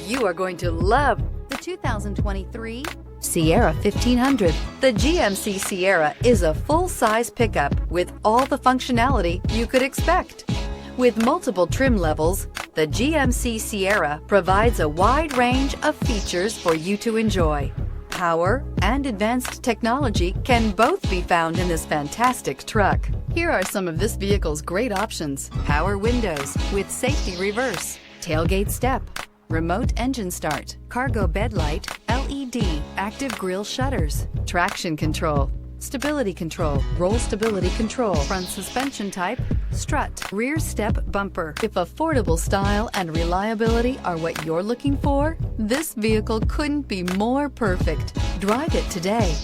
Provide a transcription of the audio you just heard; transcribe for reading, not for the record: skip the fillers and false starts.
You are going to love the 2023 Sierra 1500. The GMC Sierra is a full-size pickup with all the functionality you could expect. With multiple trim levels, the GMC Sierra provides a wide range of features for you to enjoy. Power and advanced technology can both be found in this fantastic truck. Here are some of this vehicle's great options: power windows with safety reverse, tailgate step, remote engine start, cargo bed light, LED, active grille shutters, traction control, stability control, roll stability control, front suspension type, strut, rear step bumper. If affordable style and reliability are what you're looking for, this vehicle couldn't be more perfect. Drive it today.